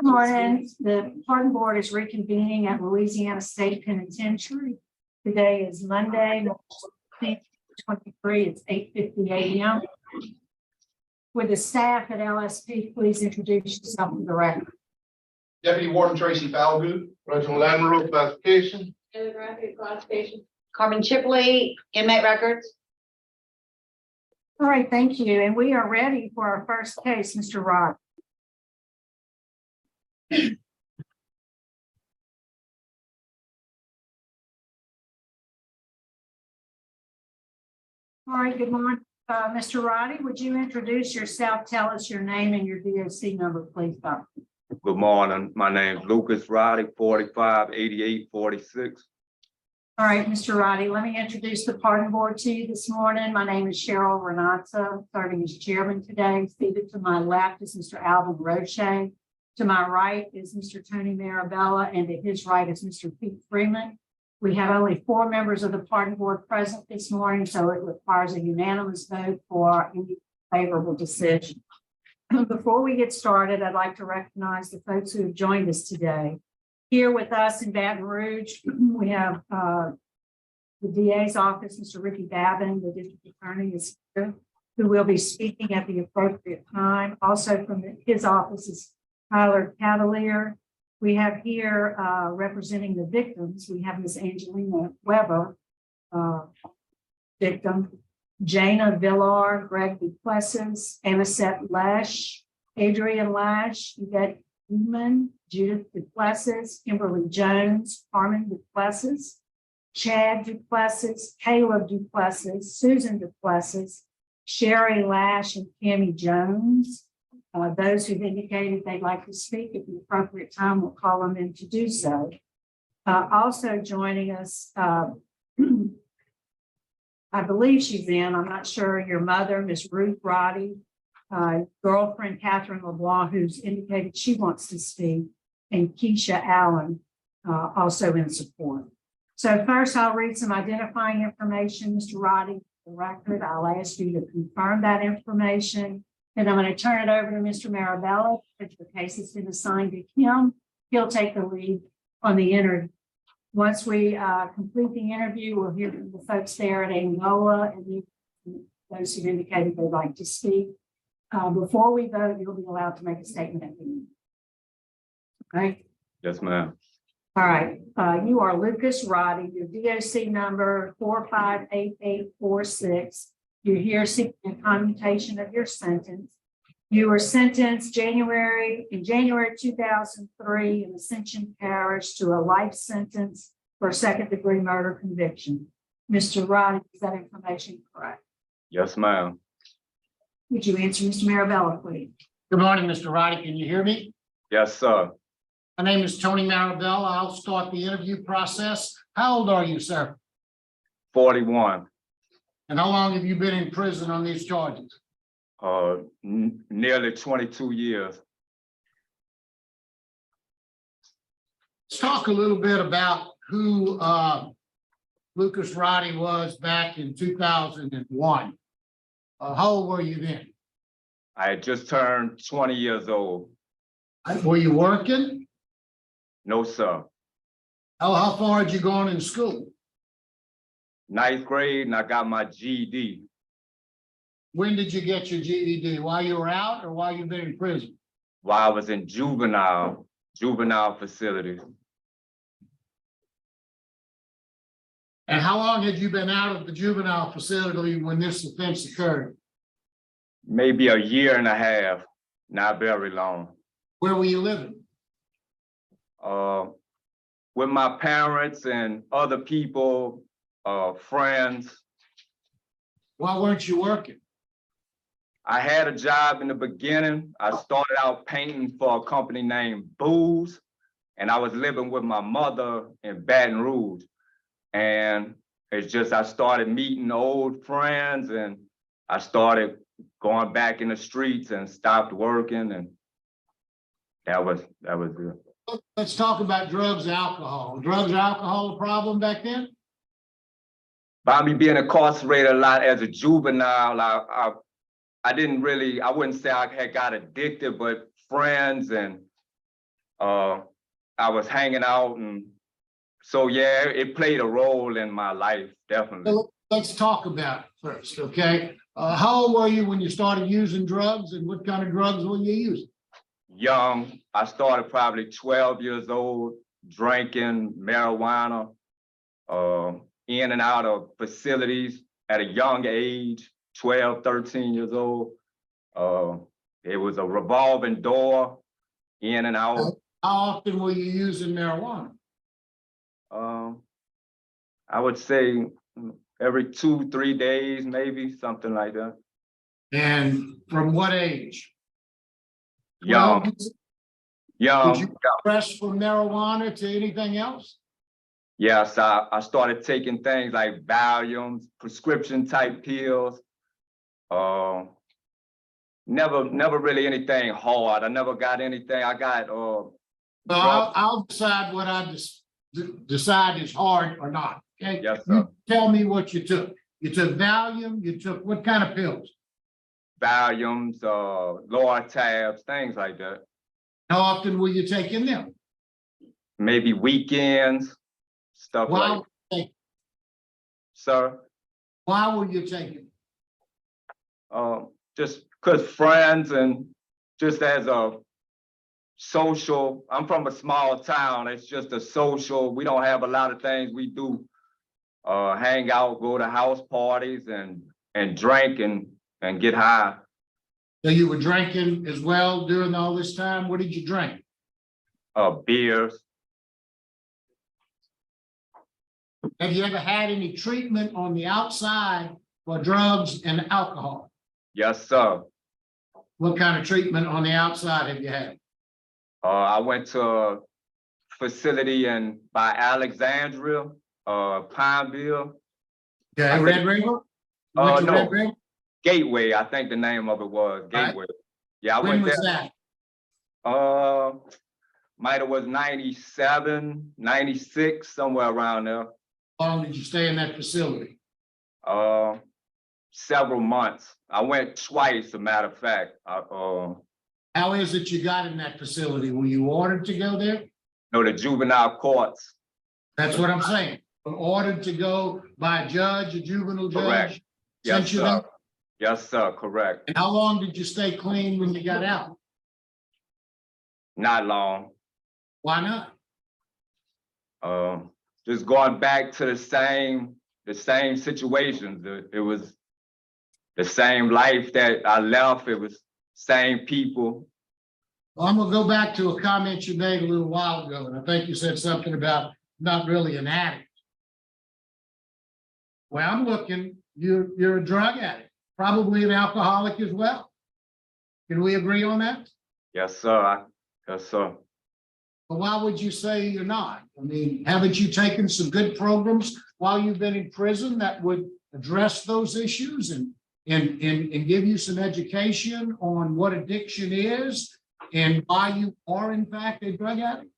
Good morning. The pardon board is reconvening at Louisiana State Penitentiary. Today is Monday, March 23. It's 8:50 a.m. Would the staff at LSP please introduce yourself for the record? Deputy Warden Tracy Falgood, Reginald Admiral, classification. Demographic classification. Carmen Chipley, inmate records. All right, thank you. And we are ready for our first case, Mr. Roddy. All right, good morning. Mr. Roddy, would you introduce yourself? Tell us your name and your DOC number, please, Doctor. Good morning. My name is Lucas Roddy, 458846. All right, Mr. Roddy, let me introduce the pardon board to you this morning. My name is Cheryl Renata, serving as chairman today. Seated to my left is Mr. Alvin Roche. To my right is Mr. Tony Marabella, and to his right is Mr. Pete Freeman. We have only 4 members of the pardon board present this morning, so it requires a unanimous vote for any favorable decision. Before we get started, I'd like to recognize the folks who have joined us today. Here with us in Baton Rouge, we have the DA's office, Mr. Ricky Babin, the district attorney is here, who will be speaking at the appropriate time. Also from his office is Tyler Cavalier. We have here representing the victims, we have Ms. Angelina Weber, victim, Jana Villar, Greg Duplessis, Anisette Lash, Adrian Lash, Yvette Eman, Judith Duplessis, Kimberly Jones, Carmen Duplessis, Chad Duplessis, Caleb Duplessis, Susan Duplessis, Sherry Lash, and Tammy Jones. Those who've indicated they'd like to speak at the appropriate time, we'll call them in to do so. Also joining us, I believe she's in, I'm not sure, your mother, Miss Ruth Roddy, girlfriend Catherine LeBlanc, who's indicated she wants to speak, and Keisha Allen, also in support. So first I'll read some identifying information, Mr. Roddy, for the record. I'll ask you to confirm that information. And I'm going to turn it over to Mr. Marabella, which the case has been assigned to him. He'll take the lead on the interview. Once we complete the interview, we'll hear from the folks there at Angola and those who indicated they'd like to speak. Before we vote, you'll be allowed to make a statement at the end. Okay? Yes, ma'am. All right. You are Lucas Roddy, your DOC number 458846. You're here seeking a commutation of your sentence. You were sentenced in January 2003 in Ascension Parish to a life sentence for a second-degree murder conviction. Mr. Roddy, is that information correct? Yes, ma'am. Would you answer Mr. Marabella, please? Good morning, Mr. Roddy. Can you hear me? Yes, sir. My name is Tony Marabella. I'll start the interview process. How old are you, sir? 41. And how long have you been in prison on these charges? Nearly 22 years. Let's talk a little bit about who Lucas Roddy was back in 2001. How old were you then? I had just turned 20 years old. Were you working? No, sir. How far had you gone in school? 9th grade, and I got my GED. When did you get your GED? While you were out or while you've been in prison? While I was in juvenile facilities. And how long had you been out of the juvenile facility when this offense occurred? Maybe a year and a half, not very long. Where were you living? With my parents and other people, friends. Why weren't you working? I had a job in the beginning. I started out painting for a company named Booze, and I was living with my mother in Baton Rouge. And it's just, I started meeting old friends, and I started going back in the streets and stopped working, and that was it. Let's talk about drugs and alcohol. Drugs and alcohol a problem back then? By me being incarcerated a lot as a juvenile, I didn't really, I wouldn't say I had got addicted, but friends and I was hanging out, and so yeah, it played a role in my life, definitely. So let's talk about it first, okay? How old were you when you started using drugs, and what kind of drugs were you using? Young, I started probably 12 years old, drinking marijuana, in and out of facilities at a young age, 12, 13 years old. It was a revolving door, in and out. How often were you using marijuana? I would say every 2-3 days, maybe something like that. And from what age? Young, Did young. you progress from marijuana to anything else? Yes, I started taking things like Valiums, prescription type pills. Never really anything hard. I never got anything. I got Well, drugs. I'll decide what I decide is hard or not, okay? Yes, sir. You tell me what you took. You took Valium, you took what kind of pills? Valiums, Lortabs, things like that. How often were you taking them? Maybe weekends, stuff Why, like. Sir, why were you taking? just because friends and just as a social. I'm from a small town. It's just a social. We don't have a lot of things we do. Hang out, go to house parties, and drink and get high. So you were drinking as well during all this time? What did you drink? Beers. Have you ever had any treatment on the outside for drugs and alcohol? Yes, sir. What kind of treatment on the outside have you had? I went to a facility by Alexandria, Pineville. Okay, I Red think- River? You went to no. Red River? Gateway, I think the name of it was Right. Gateway. Yeah, I When went was there. that? Might have was 97, 96, somewhere around there. How long did you stay in that facility? Several months. I went twice, as a matter of fact. How is it you got in that facility? Were you ordered to go there? No, the juvenile courts. That's what I'm saying. Were ordered to go by a judge, a juvenile Correct. judge? Yes, Sent you sir. there? Yes, sir, correct. And how long did you stay clean when you got out? Not long. Why not? Just going back to the same situations. It was the same life that I left. It was same people. Well, I'm gonna go back to a comment you made a little while ago, and I think you said something about not really an addict. Well, I'm looking, you're a drug addict, probably an alcoholic as well. Can we agree on that? Yes, sir. Yes, sir. But why would you say you're not? I mean, haven't you taken some good programs while you've been in prison that would address those issues and give you some education on what addiction is and why you are in fact a drug addict?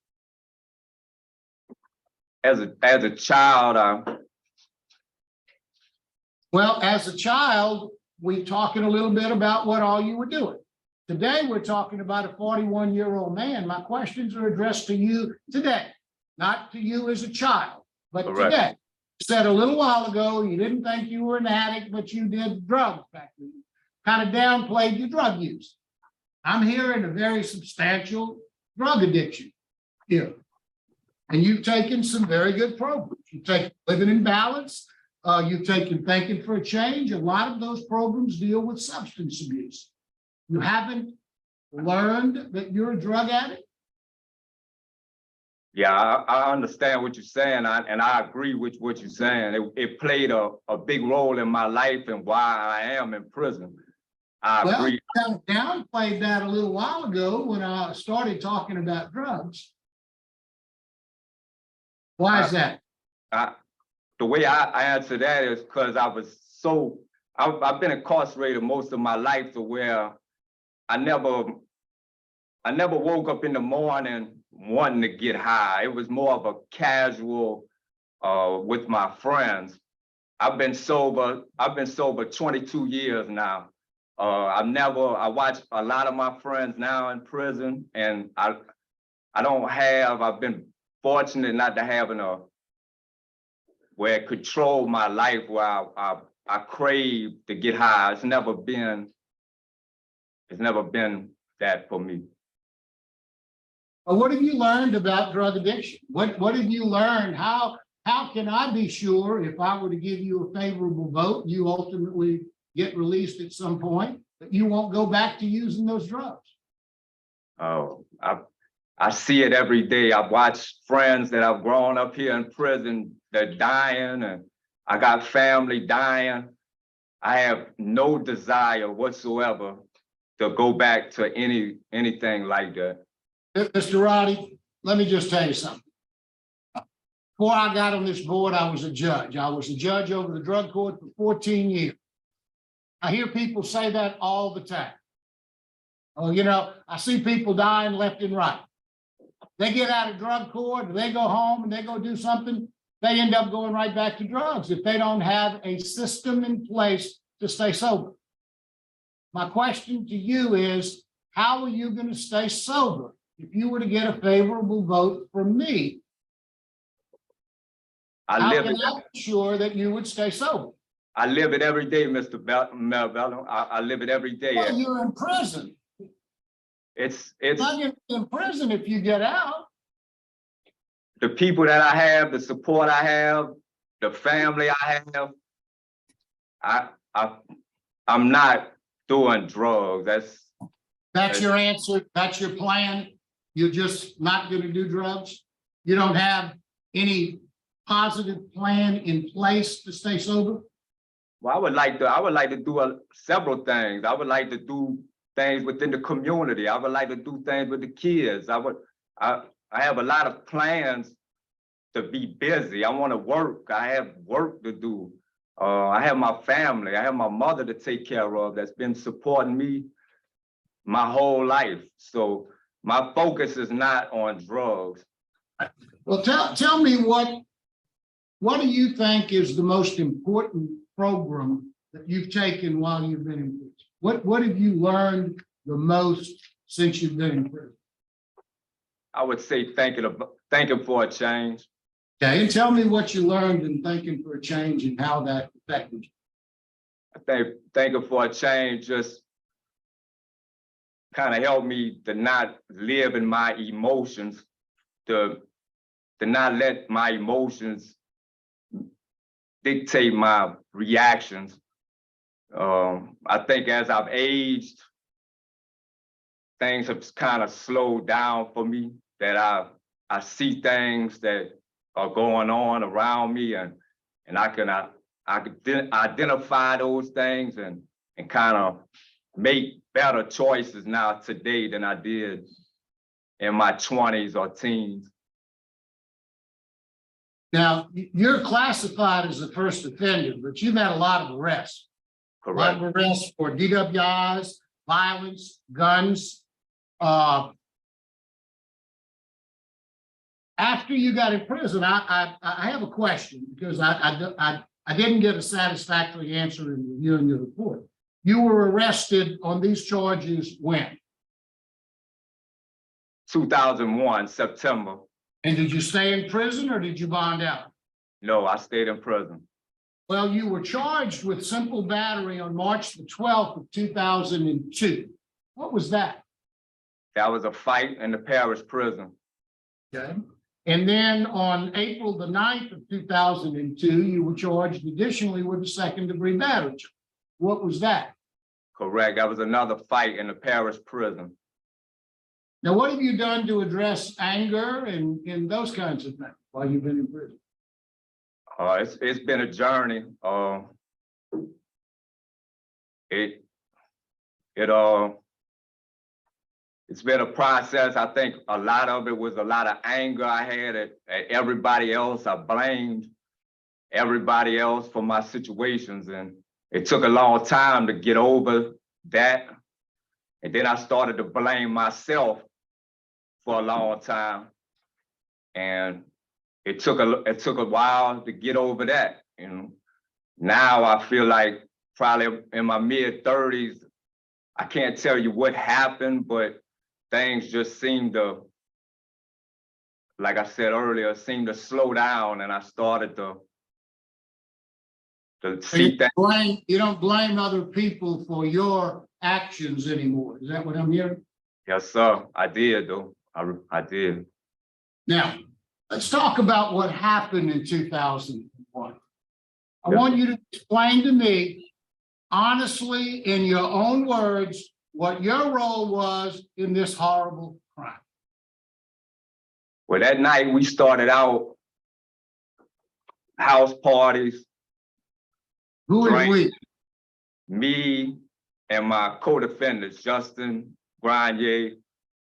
As a child, Well, as a child, we're talking a little bit about what all you were doing. Today, we're talking about a 41-year-old man. My questions are addressed to you today, not to you as a child, but Correct. today. You said a little while ago, you didn't think you were an addict, but you did drugs back then. Kind of downplayed your drug use. I'm hearing a very substantial drug addiction here. And you've taken some very good programs. You've taken Living in Balance. You've taken Thinking for a Change. A lot of those programs deal with substance abuse. You haven't learned that you're a drug addict? yeah, I understand what you're saying, and I agree with what you're saying. It played a big role in my life and why I am in prison. I Well, agree. you kind of downplayed that a little while ago when I started talking about drugs. Why is that? The way I answer that is because I've been incarcerated most of my life to where I never woke up in the morning wanting to get high. It was more of a casual with my friends. I've been sober 22 years now. I watch a lot of my friends now in prison, and I've been fortunate not to have where it controlled my life, where I crave to get high. It's never been that for me. But what have you learned about drug addiction? What have you learned? How can I be sure if I were to give you a favorable vote, you ultimately get released at some point, that you won't go back to using those drugs? Oh, I see it every day. I've watched friends that have grown up here in prison, they're dying, and I got family dying. I have no desire whatsoever to go back to anything like that. Mr. Roddy, let me just tell you something. Before I got on this board, I was a judge. I was a judge over the drug court for 14 years. I hear people say that all the time. Oh, you know, I see people dying left and right. They get out of drug court, they go home and they go do something, they end up going right back to drugs if they don't have a system in place to stay sober. My question to you is, how are you going to stay sober if you were to get a favorable vote from me? How can I be sure that you would stay sober? I live it every day, Mr. Melville. I live it every day. Well, you're in prison. It's Not gonna be in prison if you get out. the people that I have, the support I have, the family I have. I'm not doing drugs. That's your answer. That's your plan. You're just not going to do drugs. You don't have any positive plan in place to stay sober. Well, I would like to do several things. I would like to do things within the community. I would like to do things with the kids. I have a lot of plans to be busy. I want to work. I have work to do. I have my family. I have my mother to take care of that's been supporting me my whole life. So my focus is not on drugs. Well, tell me what do you think is the most important program that you've taken while you've been in prison? What have you learned the most since you've been in prison? I would say thinking for a change. Okay, and tell me what you learned in thinking for a change and how that affected you. I think thinking for a change just kind of helped me to not live in my emotions, to not let my emotions dictate my reactions. I think as I've aged, things have kind of slowed down for me, that I see things that are going on around me, and I can identify those things and kind of make better choices now today than I did in my 20s or teens. Now, you're classified as a first offender, but you've had a lot of arrests. Correct. A lot of arrests for DWIs, violence, guns. After you got in prison, I have a question, because I didn't get a satisfactory answer in reviewing your report. You were arrested on these charges when? 2001, September. And did you stay in prison or did you bond out? No, I stayed in prison. Well, you were charged with simple battery on March the 12th of 2002. What was that? That was a fight in the parish prison. Okay. And then on April the 9th of 2002, you were charged additionally with a second-degree battery. What was that? Correct. That was another fight in the parish prison. Now, what have you done to address anger and those kinds of things while you've been in prison? It's been a journey. It's been a process. I think a lot of it was a lot of anger I had at everybody else. I blamed everybody else for my situations, and it took a long time to get over that. And then I started to blame myself for a long time, and it took a while to get over that. And now I feel like probably in my mid-30s, I can't tell you what happened, but things just seem to like I said earlier, seemed to slow down, and I started to see that. You don't blame other people for your actions anymore. Is that what I'm hearing? Yes, sir. I did though. I did. Now, let's talk about what happened in 2001. I Yeah. want you to explain to me, honestly, in your own words, what your role was in this horrible crime. Well, that night we started out house parties, Who is Right. we? me and my co-defendants, Justin Grenier,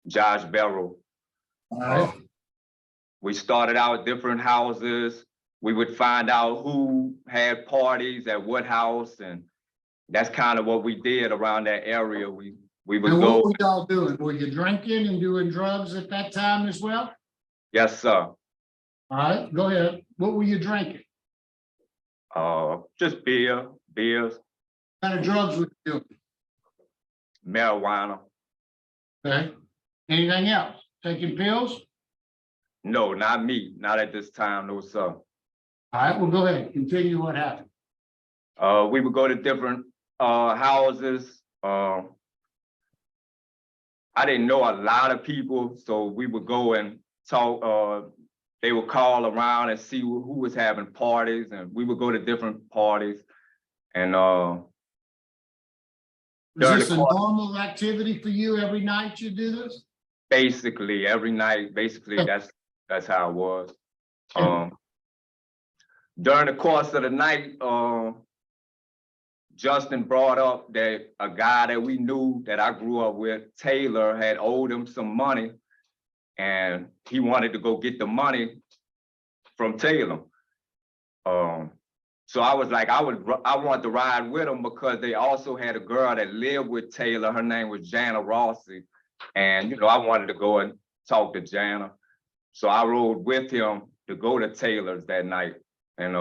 Josh Barrow. All right. We started out different houses. We would find out who had parties at what house, and that's kind of what we did around that area. We would And go. what were y'all doing? Were you drinking and doing drugs at that time as well? Yes, sir. All right, go ahead. What were you drinking? Just beers, What kind of drugs were you doing? marijuana. Okay. Anything else? Taking pills? No, not me. Not at this time, no, sir. All right, well, go ahead. Continue what happened. We would go to different houses. I didn't know a lot of people, so we would go and talk. They would call around and see who was having parties, and we would go to different parties. And Was during this the a course- normal activity for you every night you do this? basically every night, that's how it was. During the course of the night, Justin brought up that a guy that we knew that I grew up with, Taylor, had owed him some money, and he wanted to go get the money from Taylor. So I was like, I want to ride with him because they also had a girl that lived with Taylor. Her name was Jana Rossi, and I wanted to go and talk to Jana. So I rode with him to go to Taylor's that night, and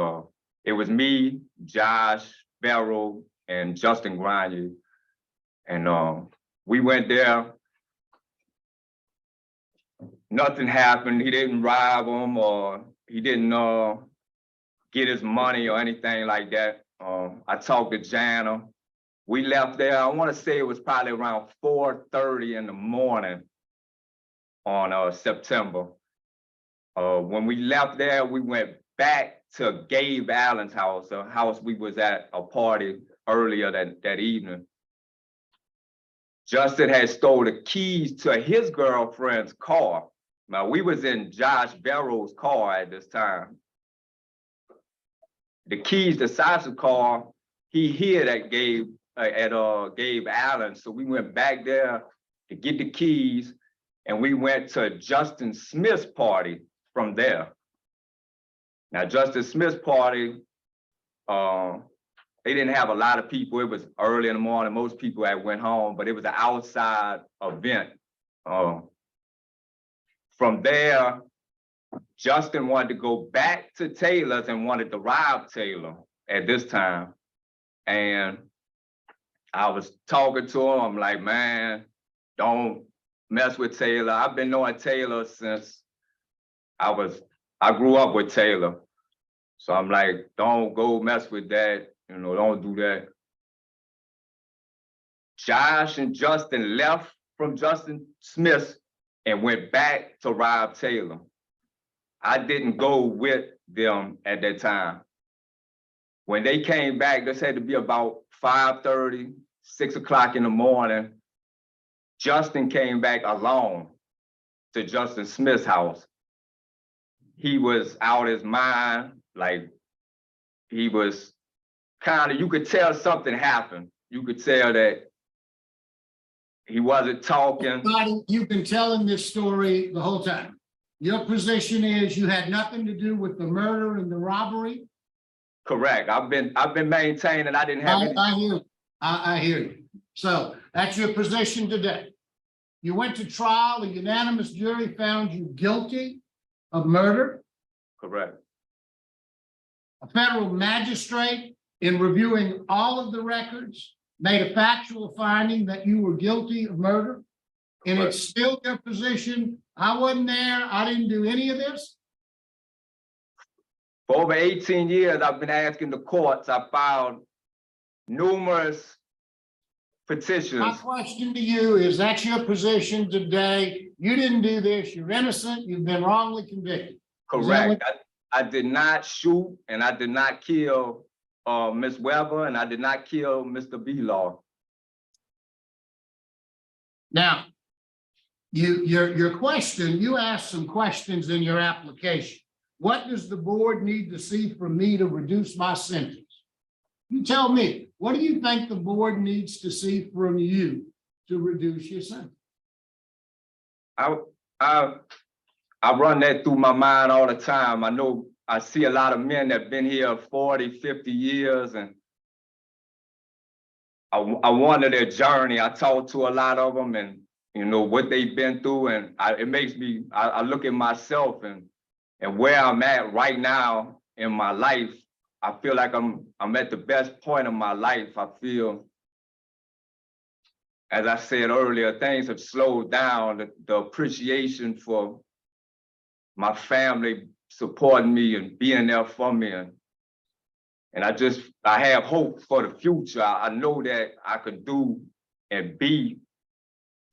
it was me, Josh Barrow, and Justin Grenier, and we went there. Nothing happened. He didn't rob him, or he didn't get his money or anything like that. I talked to Jana. We left there. I want to say it was probably around 4:30 in the morning on September. When we left there, we went back to Gabe Allen's house, a house we was at a party earlier that evening. Justin had stole the keys to his girlfriend's car. Now, we was in Josh Barrow's car at this time. The keys to Sasha's car, he hid at Gabe Allen. So we went back there to get the keys, and we went to Justin Smith's party from there. Now, Justin Smith's party, they didn't have a lot of people. It was early in the morning. Most people had went home, but it was an outside event. From there, Justin wanted to go back to Taylor's and wanted to rob Taylor at this time. And I was talking to him. I'm like, man, don't mess with Taylor. I've been knowing Taylor since I grew up with Taylor. So I'm like, don't go mess with that. Don't do that. Josh and Justin left from Justin Smith and went back to rob Taylor. I didn't go with them at that time. When they came back, this had to be about 5:30, 6 o'clock in the morning. Justin came back alone to Justin Smith's house. He was out his mind, like he was you could tell something happened. You could tell that he wasn't talking. Roddy, you've been telling this story the whole time. Your position is you had nothing to do with the murder and the robbery? Correct. I've been maintaining I didn't have any. I hear you. I hear you. So that's your position today. You went to trial, a unanimous jury found you guilty of murder. Correct. A federal magistrate, in reviewing all of the records, made a factual finding that you were guilty of murder. And it's still your position I wasn't there. I didn't do any of this. For over 18 years, I've been asking the courts. I filed numerous My petitions. question to you is, that's your position today. You didn't do this. You're innocent. You've been wrongly convicted. Correct. I did not shoot and I did not kill Ms. Weber and I did not kill Mr. B-Law. Now, your question, you asked some questions in your application. What does the board need to see from me to reduce my sentence? You tell me, what do you think the board needs to see from you to reduce your sentence? I run that through my mind all the time. I know I see a lot of men that have been here 40, 50 years, and I wonder their journey. I talk to a lot of them and, you know, what they've been through, and it makes me, I look at myself and where I'm at right now in my life. I feel like I'm at the best point of my life. I feel, as I said earlier, things have slowed down. The appreciation for my family supporting me and being there for me. And I have hope for the future. I know that I could do and be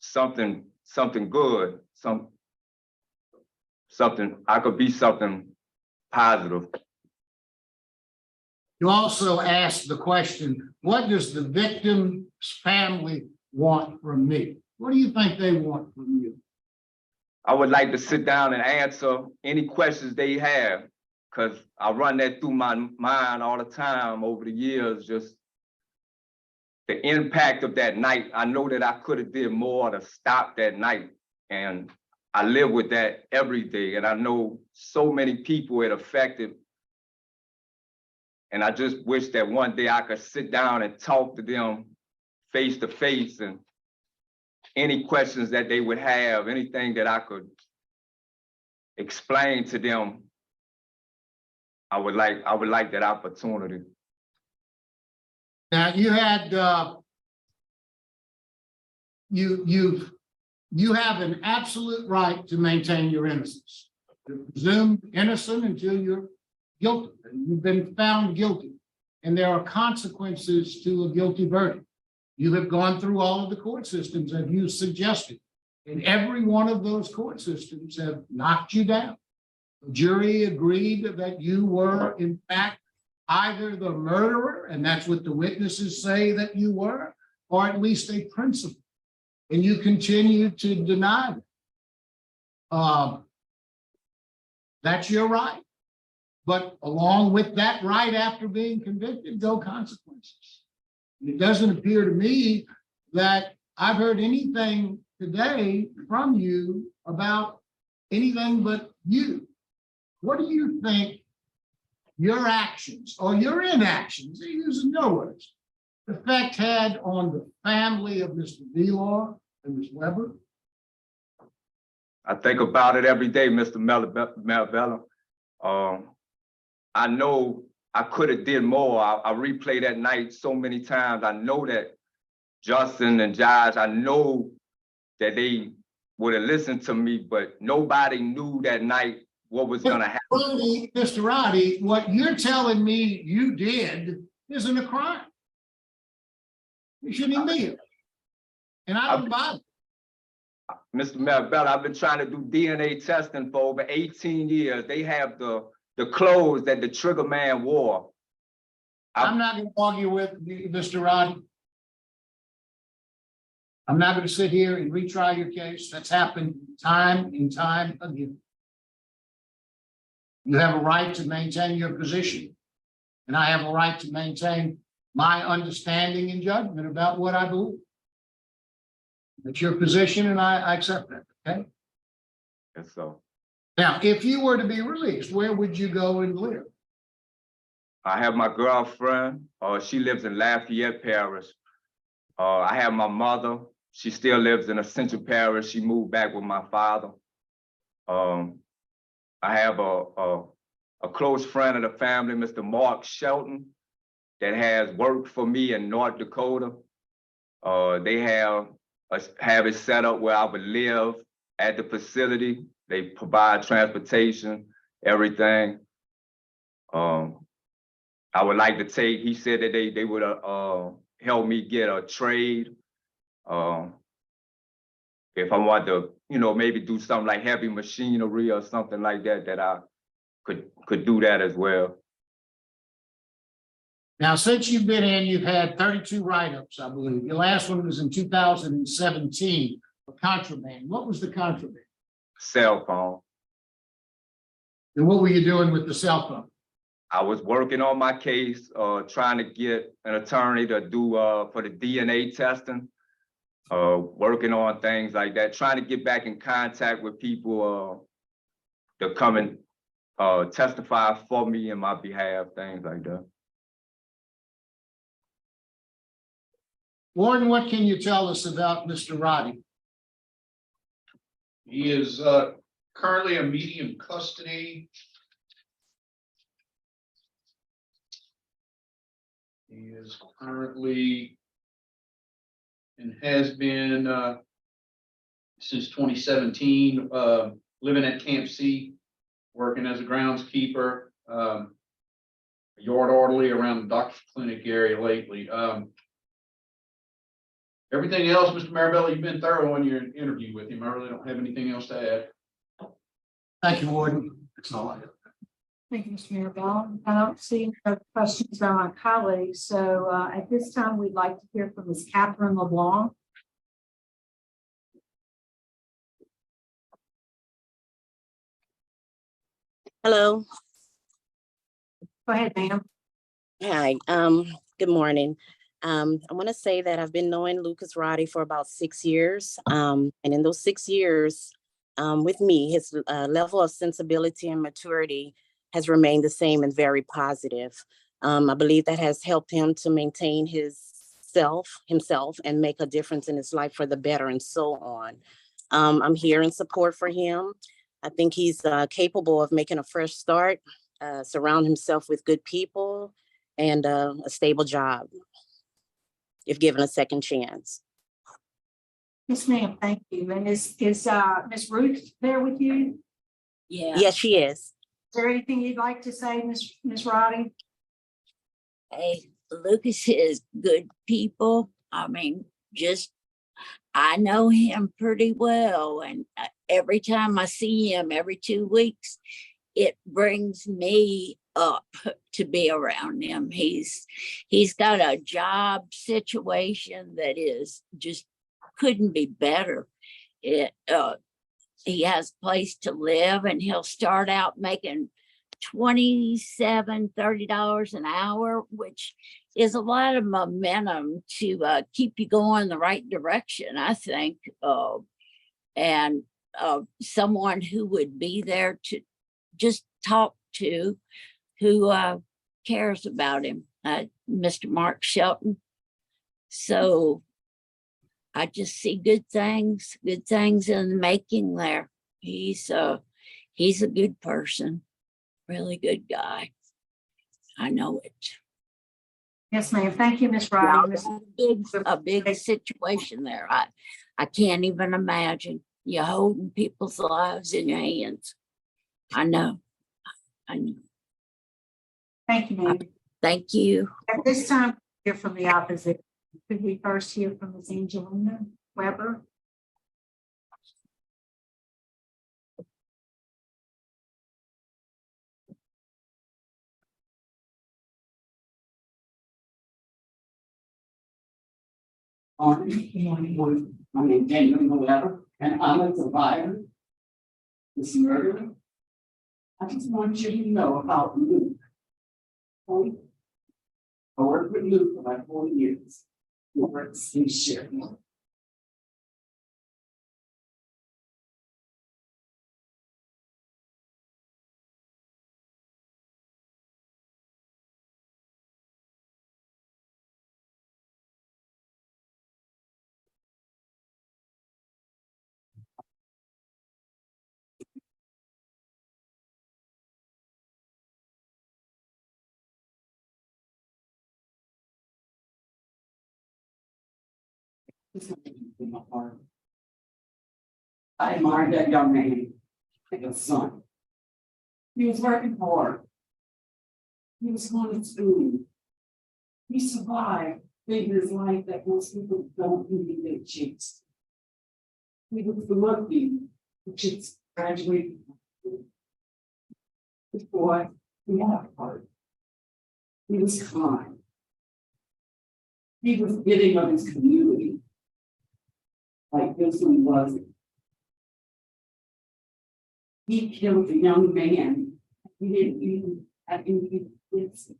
something good, I could be something positive. You also asked the question, what does the victim's family want from me? What do you think they want from you? I would like to sit down and answer any questions they have, because I run that through my mind all the time over the years, just the impact of that night. I know that I could have did more to stop that night, and I live with that every day, and I know so many people it affected. And I just wish that one day I could sit down and talk to them face to face, and any questions that they would have, anything that I could explain to them, I would like that opportunity. Now, you had, you have an absolute right to maintain your innocence. You're presumed innocent until you're guilty. You've been found guilty, and there are consequences to a guilty verdict. You have gone through all of the court systems that you suggested, and every one of those court systems have knocked you down. The jury agreed that you were, in fact, either the murderer, and that's what the witnesses say that you were, or at least a principal, and you continue to deny it. That's your right. But along with that right, after being convicted, go consequences. It doesn't appear to me that I've heard anything today from you about anything but you. What do you think your actions or your inactions, using your words, effect had on the family of Mr. Villor and Ms. Weber? I think about it every day, Mr. Melvella. I know I could have did more. I replay that night so many times. I know that Justin and Josh, I know that they would have listened to me, but nobody knew that night what was going to happen. Roddy, Mr. Roddy, what you're telling me you did isn't a crime. You shouldn't even be here. And I don't buy it. Mr. Melvella, I've been trying to do DNA testing for over 18 years. They have the clothes that the trigger man wore. I'm not going to argue with you, Mr. Roddy. I'm not going to sit here and retry your case. That's happened time and time again. You have a right to maintain your position, and I have a right to maintain my understanding and judgment about what I believe. It's your position, and I accept that, okay? And so Now, if you were to be released, where would you go and live? I have my girlfriend. She lives in Lafayette Parish. I have my mother. She still lives in Essential Parish. She moved back with my father. I have a close friend of the family, Mr. Mark Shelton, that has worked for me in North Dakota. They have it set up where I would live at the facility. They provide transportation, everything. I would like to take, he said that they would help me get a trade. If I want to, maybe do something like heavy machinery or something like that, that I could do that as well. Now, since you've been in, you've had 32 write-ups, I believe. Your last one was in 2017 for contraband. What was the contraband? Cell phone. And what were you doing with the cell phone? I was working on my case, trying to get an attorney to do for the DNA testing, working on things like that, trying to get back in contact with people to come and testify for me in my behalf, things like that. Warden, what can you tell us about Mr. Roddy? He is currently in medium custody. He is currently and has been since 2017, living at Camp C, working as a groundskeeper, a yard orderly around the doctor's clinic area lately. Everything else, Mr. Marabella, you've been thorough in your interview with him. I really don't have anything else to add. Thank you, Warden. That's all I have. Thank you, Mr. Mirabel. I don't see any other questions from my colleagues. So at this time, we'd like to hear from Ms. Catherine LeBlanc. Hello. Go ahead, ma'am. Hi. Good morning. I want to say that I've been knowing Lucas Roddy for about 6 years. And in those 6 years, with me, his level of sensibility and maturity has remained the same and very positive. I believe that has helped him to maintain himself and make a difference in his life for the better and so on. I'm here in support for him. I think he's capable of making a fresh start, surround himself with good people and a stable job if given a second chance. Yes, ma'am. Thank you. And is Ms. Ruth there with you? Yeah. Yes, she is. Is there anything you'd like to say, Ms. Roddy? Hey, Lucas is good people. I mean, I know him pretty well. And every time I see him every 2 weeks, it brings me up to be around him. He's got a job situation that is just couldn't be better. He has a place to live and he'll start out making $30 an hour, which is a lot of momentum to keep you going in the right direction, I think. And someone who would be there to just talk to, who cares about him, Mr. Mark Shelton. So I just see good things in the making there. He's a good person, really good guy. I know it. Yes, ma'am. Thank you, Ms. Y'all Roddy. got a big situation there. I can't even imagine you holding people's lives in your hands. I know. Thank you, ma'am. Thank you. At this time, hear from the opposition. Could we first hear from Ms. Angelina Weber? Morning. My name is Angelina Weber, and I'm a survivor. This murder. I just want you to know about Luke. I worked with Luke for like 4 years. He works in shift. In my heart. I admired that young man, like a son. He was working hard. He was going to school. He survived living his life that most people don't even get a chance. He was lucky, which is graduated. This boy, he had a heart. He was kind. He was giving of his community. Like this one wasn't. He killed a young man. He didn't even have any kids.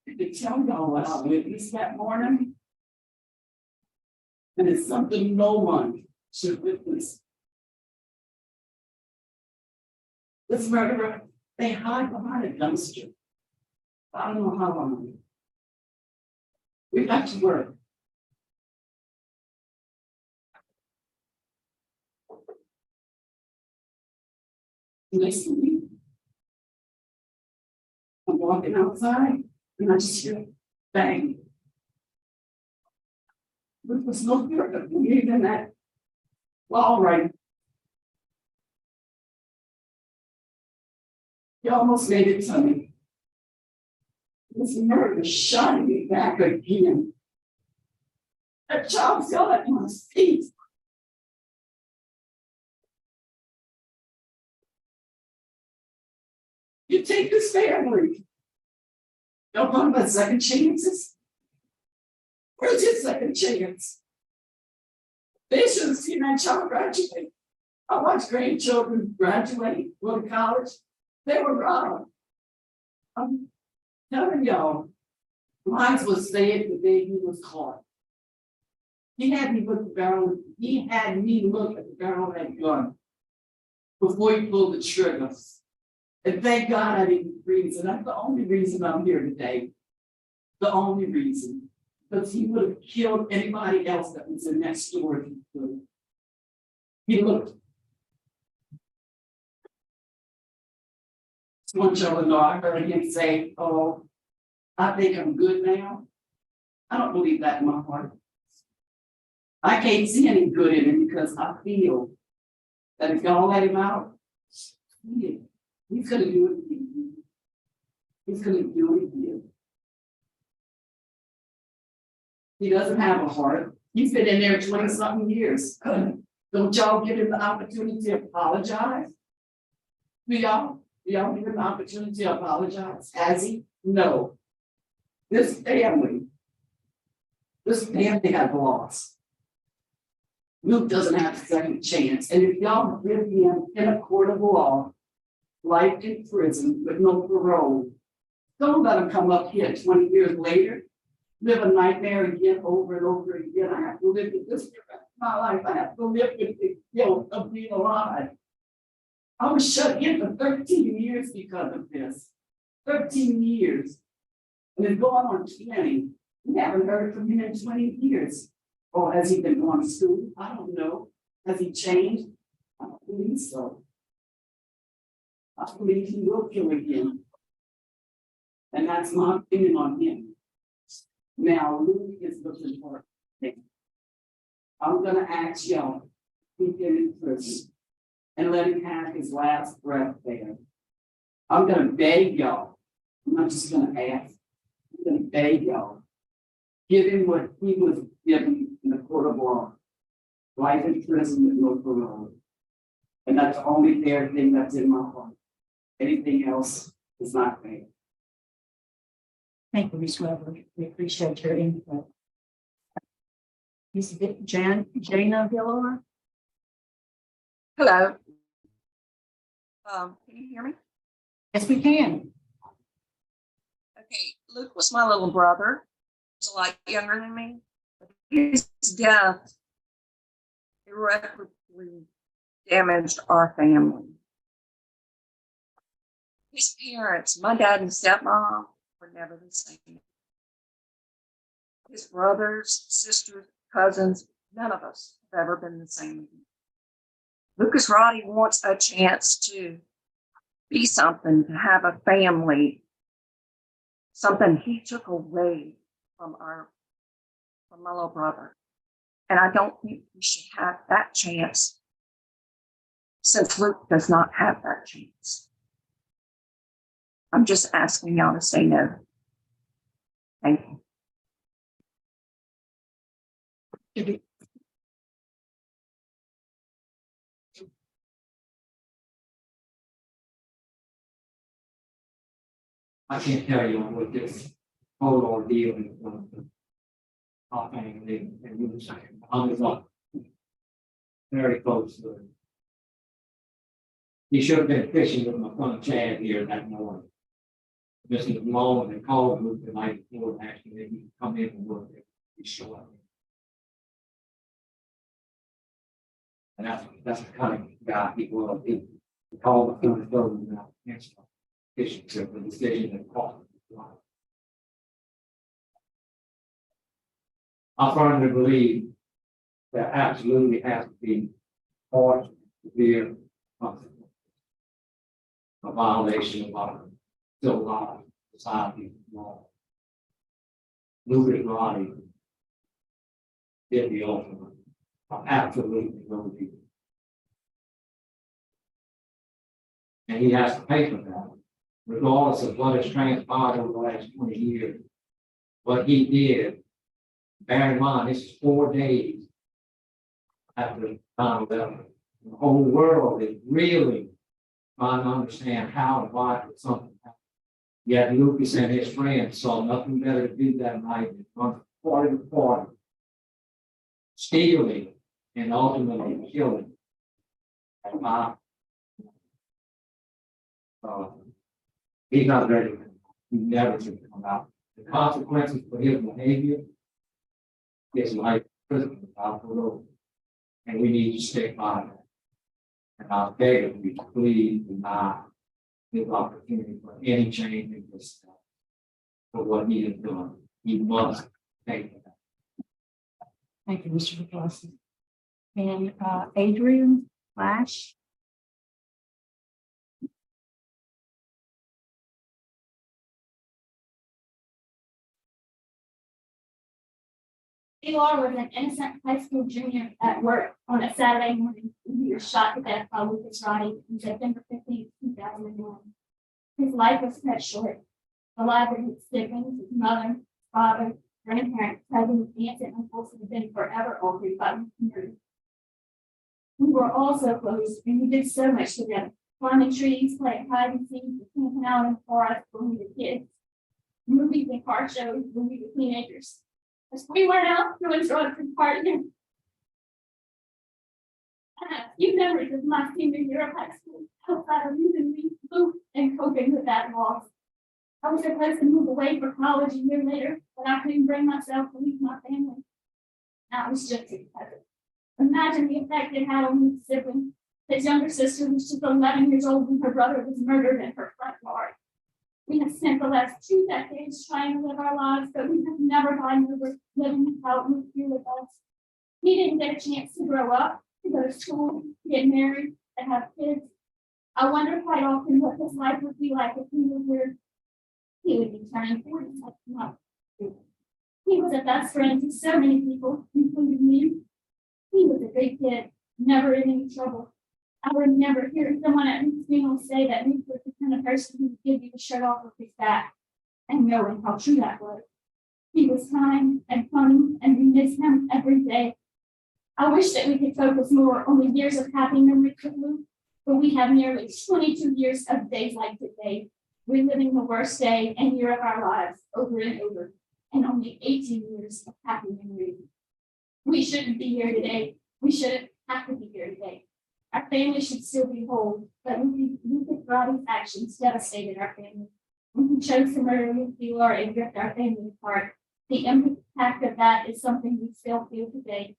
I could tell y'all what I witnessed that morning. And it's something no one should witness. This murderer, they hide behind a dumpster. I don't know how long. We got to work. Next week, I'm walking outside and I just hear bang. There was no fear in that wall right. He almost made it to me. This murder shot me back again. That child fell at my feet. You take this family. Don't want about second chances. Where's your second chance? They should have seen that child graduate. I watched grandchildren graduate, go to college. They were robbed. I'm telling y'all, mine was dead the day he was caught. He had me look at the barrel. He had me look at the barrel of that gun before he pulled the trigger. And thank God I didn't freeze. And that's the only reason I'm here today. The only reason. Because he would have killed anybody else that was in that store if he could. He looked. One child know I heard him say, "Oh, I think I'm good now." I don't believe that in my heart. I can't see any good in him because I feel that if y'all let him out, he's gonna do it again. He's gonna do it again. He doesn't have a heart. He's been in there 20-something years. Don't y'all give him the opportunity to apologize? Do y'all give him the opportunity to apologize? Has he? No. This family had lost. Luke doesn't have a second chance. And if y'all give him in a court of law, life in prison with no parole, don't let him come up here 20 years later, live a nightmare again over and over again. I have to live with this for my life. I have to live with the guilt of being alive. I was shut in for 13 years because of this. 13 years. And it's going on 20. We haven't heard from him in 20 years. Or has he been going to school? I don't know. Has he changed? I don't believe so. I believe he will kill again. And that's my opinion on him. Now, Luke is looking for it. I'm going to ask y'all to keep him in prison and let him have his last breath there. I'm going to beg y'all. I'm not just going to ask. I'm going to beg y'all. Give him what he was given in the court of law. Life in prison with no parole. And that's the only fair thing that's in my heart. Anything else is not fair. Thank you, Ms. Weber. We appreciate your input. Ms. Jana Villar. Hello. Can you hear me? Yes, we can. Okay, Luke was my little brother. He's a lot younger than me. His death irreparably damaged our family. His parents, my dad and stepmom, were never the same. His brothers, sisters, cousins, none of us have ever been the same again. Lucas Roddy wants a chance to be something, to have a family, something he took away from my little brother. And I don't think we should have that chance since Luke does not have that chance. I'm just asking y'all to say no. Thank you. I can't tell you what this whole ordeal is going to. And you were saying, I was up very close to it. He should have been fishing with my son Chad here that morning. Mr. Malone had called Luke the night before, and actually that he could come in and work there. He showed up. And that's the kind of guy he was. He called the phone and without answering. Fishing trip, the decision that cost him. I firmly believe there absolutely has to be harsh, severe consequences. A violation of our civil law, society law. Lucas Roddy did the ultimate. I absolutely know you. And he has to pay for that. Regardless of what has transpired over the last 20 years, what he did, bear in mind, this is 4 days after 9/11. The whole world is really trying to understand how and why did something happen. Yet Lucas and his friends saw nothing better to do that night than run from party to party, stealing and ultimately killing. He's not ready. He never should come out. The consequences for his behavior is life prison without parole. And we need to stick by that. And I beg of you, please do not give opportunity for any change in this stuff. For what he has done. He must take it. Thank you, Mr. McCloskey. And Adrian Flash. Taylor was an innocent high school junior at work on a Saturday morning when he was shot to death by Lucas Roddy on September 15, 2001. His life was cut short. The lives of his siblings, his mother, father, grandparents, cousins, aunts, and uncles have been forever altered by his murder. We were all so close, and we did so much together. Climbing trees, playing hide and seek, camping out in the forest when we were kids. Movies and car shows when we were teenagers. As we went out doing drugs and partying. I have few memories of my senior year of high school outside of using me, food, and coping with that loss. I was supposed to move away for college a year later, but I couldn't bring myself to leave my family. I was just too excited. Imagine the effect it had on his siblings. His younger sister was just 11 years old when her brother was murdered in her front yard. We have spent the last 2 decades trying to live our lives, but we have never gotten over living without Luke here with us. He didn't get a chance to grow up, to go to school, to get married, to have kids. I wonder quite often what his life would be like if he were here. He would be turning 40 next month. He was a best friend to so many people, including me. He was a good kid, never in any trouble. I remember hearing someone at Luke's funeral say that Luke was the kind of person who would give you the shirt off of his back, and knowing how true that was. He was kind and funny, and we miss him every day. I wish that we could focus more on the years of happy memories with Luke, but we have nearly 22 years of days like today, reliving the worst day and year of our lives over and over, and only 18 years of happy memories. We shouldn't be here today. We shouldn't have to be here today. Our family should still be whole, but Lucas Roddy's actions devastated our family. When he chose to murder Luke Taylor and ripped our family apart, the impact of that is something we still feel today.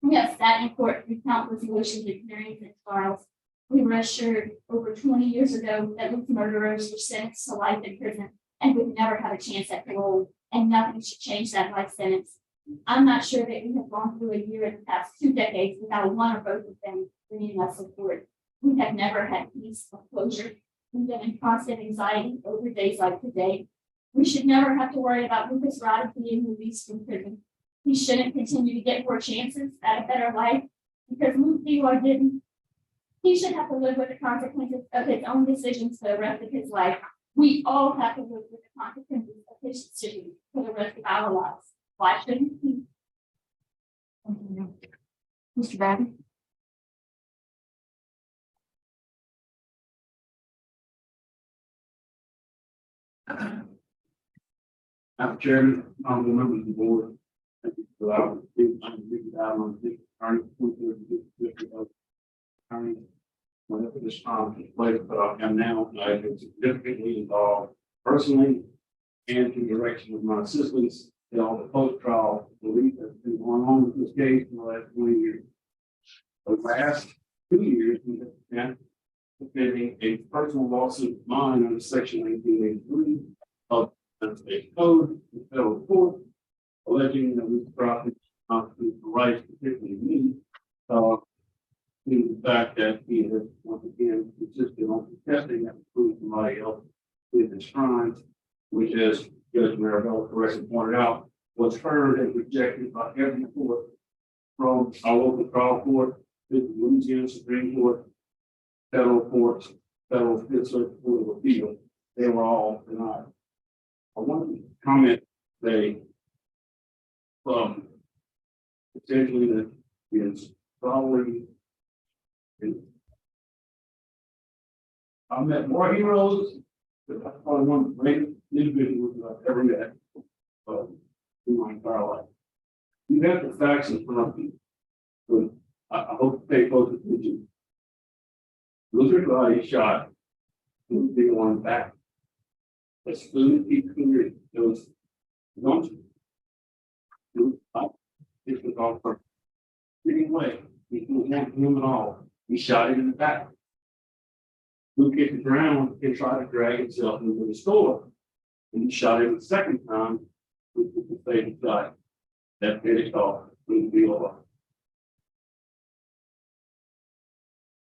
We have sat in court through countless motions and hearings and trials. We were assured over 20 years ago that Luke's murderers were sentenced to life in prison and would never have a chance at parole, and nothing should change that life sentence. I'm not sure that we have gone through a year in the past 2 decades without one or both of them bringing us support. We have never had peace or closure. We've been in constant anxiety over days like today. We should never have to worry about Lucas Roddy being released from prison. he shouldn't continue to get more chances at a better life because Luke Leroy didn't. He should have to live with the consequences of his own decisions for the rest of his life. We all have to live with the consequences of his decisions for the rest of our lives. Why shouldn't he? Thank you. Mr. Baddy? Madam Chairman, honorable members of the board, thank you for allowing me to speak down on the attorney, attorney. Whenever this time is played, but I am now, I have significantly involved personally and through direction of my assistants in all the post-trial relief that's been going on with this case in the last 20 years. The last 2 years, we have been defending a personal lawsuit of mine under section 1983 of the state code, the federal court, alleging that we property constitutional rights, particularly me, in the fact that he has once again insisted on contesting that prove somebody else with his crimes, which, as Judge Maribel correctly pointed out, was heard and rejected by every court from our local trial court, the Louisiana Supreme Court, federal courts, federal Fifth Circuit Court of Appeal. They were all denied. I want to comment today potentially that is probably. I met more heroes, but that's probably one of the greatest individuals that I've ever met in my entire life. You have the facts in front of you, but I hope to pay close attention. Lucas Roddy shot the big one back. As soon as he cleared those guns, it was all for anyway. He didn't want him at all. He shot him in the back. Luke hit the ground and tried to drag himself into the store. And he shot him the second time with the fatal shot. That finished off with the deal.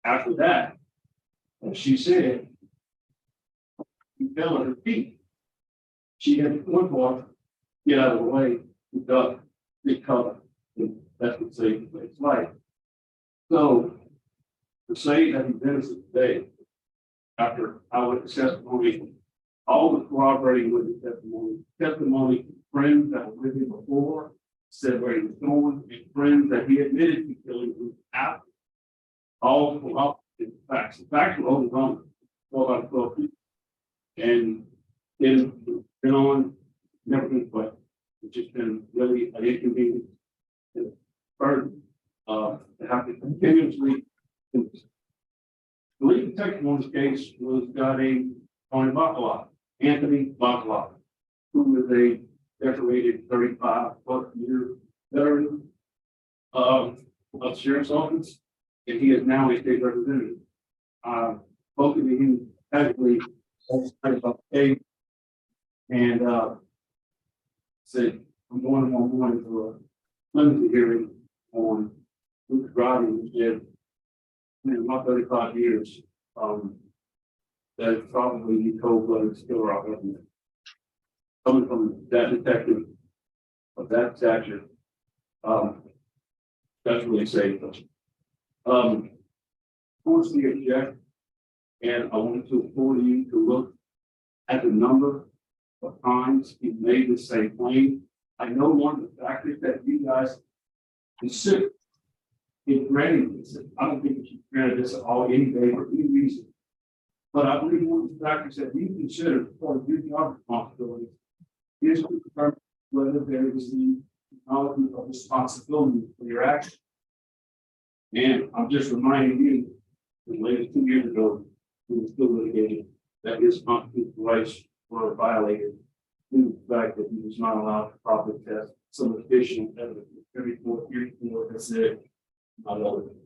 After that, as she said, he fell at her feet. She had one more get out of the way to duck big cover. And that's what saved his life. So to say that he's innocent today, after our testimony, all the corroborating witness testimony, friends that were with him before said where he was going, and friends that he admitted to killing him after, all in facts. The facts were overwhelming, 12 out of 12 people. And then been on, never been questioned. It's just been really an inconvenience and a burden to have to continuously. The lead detective on this case was a guy named Anthony Bacala, who is a decorated 35-plus-year veteran of the sheriff's office, and he is now a state representative. Spoken to him casually about the case, and said, I'm going tomorrow morning for a limited hearing on Lucas Roddy, which did in my 35 years, that is probably the cold-blooded killer I've ever met. Coming from that detective of that stature, that's really safe. Honestly, object, and I wanted to implore you to look at the number of times he made the same claim. I know one of the factors that you guys consider in granting this, I don't think you should grant this at all any day for any reason. But I believe one of the factors that you consider part of your job responsibility is to determine whether there is the acknowledgement of responsibility for your action. And I'm just reminding you, as late as 2 years ago, we were still litigating that his constitutional rights were violated due to the fact that he was not allowed to properly test some additional evidence. Every 4 years before has said, not all of it.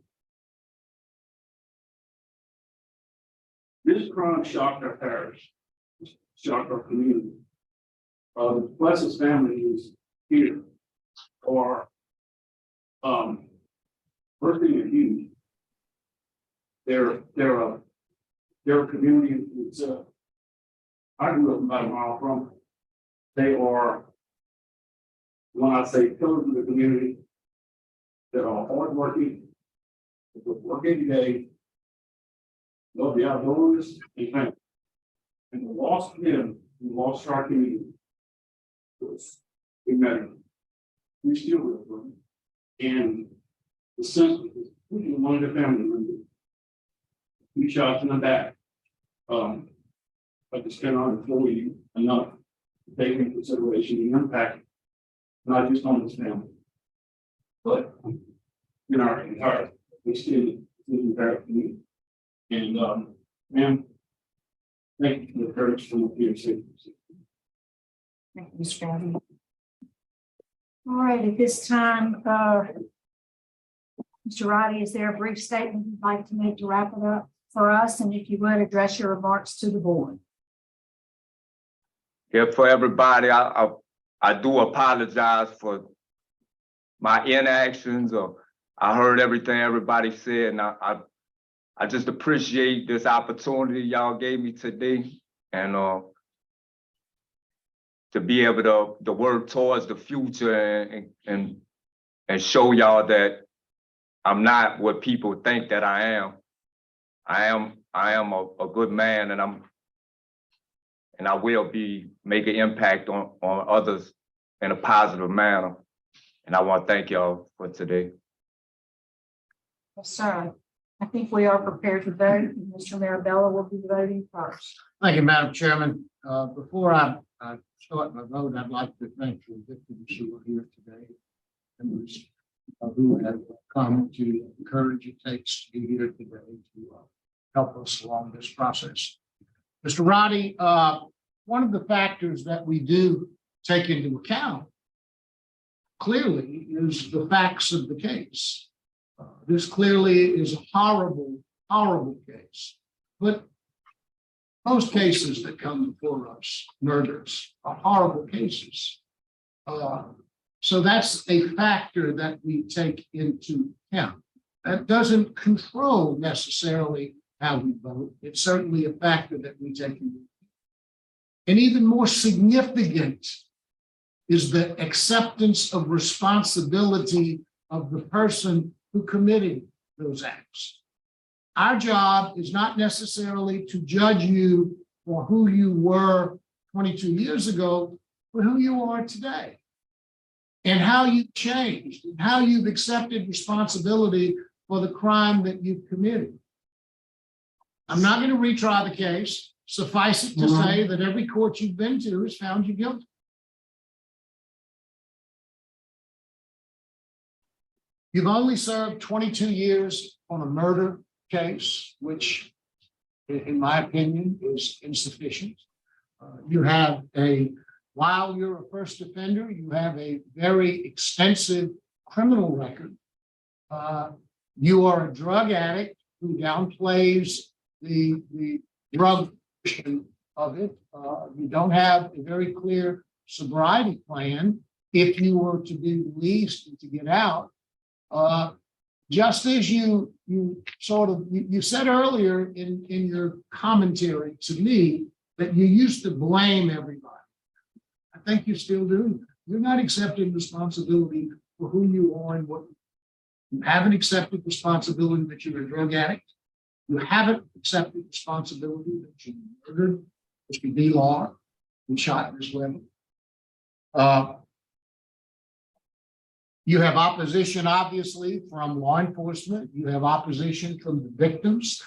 This crime shocked our parish, shocked our community. The Plessis family is here, or first thing is huge. They're a community in itself. I grew up about a mile from them. They are When I say pillars of the community, that are hardworking, that work every day, love the outdoors, and family. And the lost men, who lost our community. We met them. We still with them. And the sense of we one of the family members. We shot in the back. But to spend on employee enough to take into consideration the impact, not just on this family, but in our entire extended community. And ma'am, thank you for the courage to look here. Thank you, Mr. Roddy. All right, at this time, Mr. Roddy, is there a brief statement you'd like to make to wrap it up for us? And if you would, address your remarks to the board. Yeah, for everybody, I do apologize for my inactions, or I heard everything everybody said, and I just appreciate this opportunity y'all gave me today, and to be able to work towards the future and show y'all that I'm not what people think that I am. I am a good man, and I will make an impact on others in a positive manner. And I want to thank y'all for today. Yes, sir. I think we are prepared to vote. Mr. Marabella will be voting first. Thank you, Madam Chairman. Before I start my vote, I'd like to thank the victims who are here today, members who have come to the courage it takes to be here today to help us along this process. Mr. Roddy, one of the factors that we do take into account clearly is the facts of the case. This clearly is a horrible, horrible case. But most cases that come before us, murders, are horrible cases. So that's a factor that we take into account. That doesn't control necessarily how we vote. It's certainly a factor that we take into account. And even more significant is the acceptance of responsibility of the person who committed those acts. Our job is not necessarily to judge you for who you were 22 years ago, but who you are today, and how you've changed, and how you've accepted responsibility for the crime that you've committed. I'm not going to retry the case. Suffice it to say that every court you've been to has found you guilty. You've only served 22 years on a murder case, which, in my opinion, is insufficient. While you're a first offender, you have a very extensive criminal record. You are a drug addict who downplays the drug portion of it. You don't have a very clear sobriety plan if you were to be released and to get out. Just as you said earlier in your commentary to me that you used to blame everybody. I think you still do. You're not accepting responsibility for who you are and what you haven't accepted responsibility that you're a drug addict. You haven't accepted responsibility that you murdered Mr. D-Law and shot Ms. Weber. You have opposition, obviously, from law enforcement. You have opposition from the victims,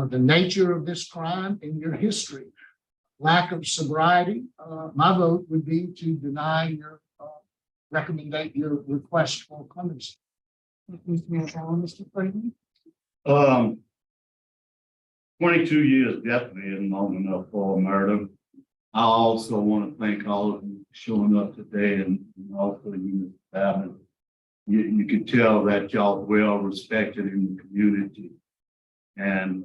the nature of this crime and your history. Lack of sobriety. My vote would be to deny your your request for clemency. Mr. Freeman. 22 years definitely isn't long enough for a murder. I also want to thank all of you for showing up today, and also you, Mr. Babbitt. You can tell that y'all well respected in the community. And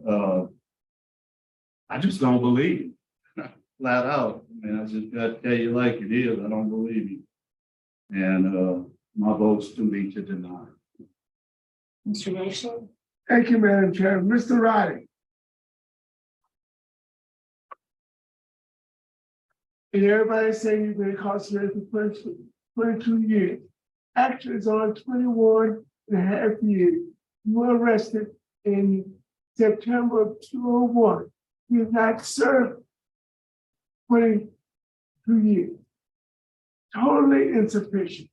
I just don't believe it. Flat out. I mean, I just got to tell you like it is. I don't believe you. And my vote's to me to deny. Mr. Nation. Thank you, Madam Chair. Mr. Roddy. And everybody saying you've been incarcerated for 22 years. Actually, it's on 21 and a half years. You were arrested in September of 2001. You have not served 22 years. Totally insufficient.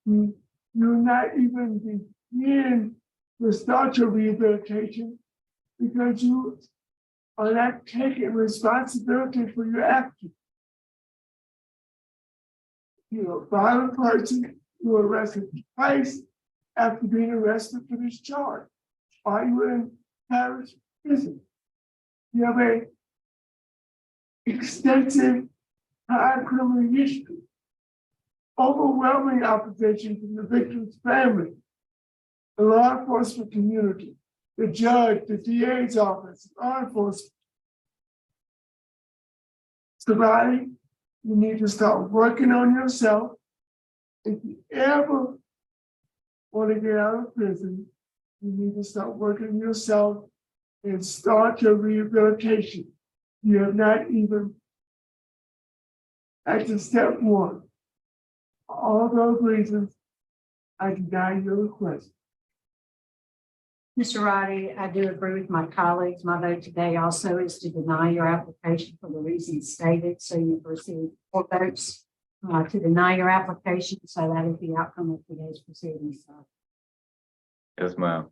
You're not even begin to start your rehabilitation because you are not taking responsibility for your actions. You're a violent person. You were arrested twice after being arrested for this charge. Are you in Paris prison? You have a extensive high criminal history. Overwhelming opposition from the victim's family, the law enforcement community, the judge, the DA's office, law enforcement. Somebody, you need to start working on yourself. If you ever want to get out of prison, you need to start working on yourself and start your rehabilitation. You have not even acted step one. For all those reasons, I deny your request. Mr. Roddy, I do agree with my colleagues. My vote today also is to deny your application for the reasons stated. So you've received 4 votes to deny your application. So that is the outcome of today's proceedings. Yes, ma'am.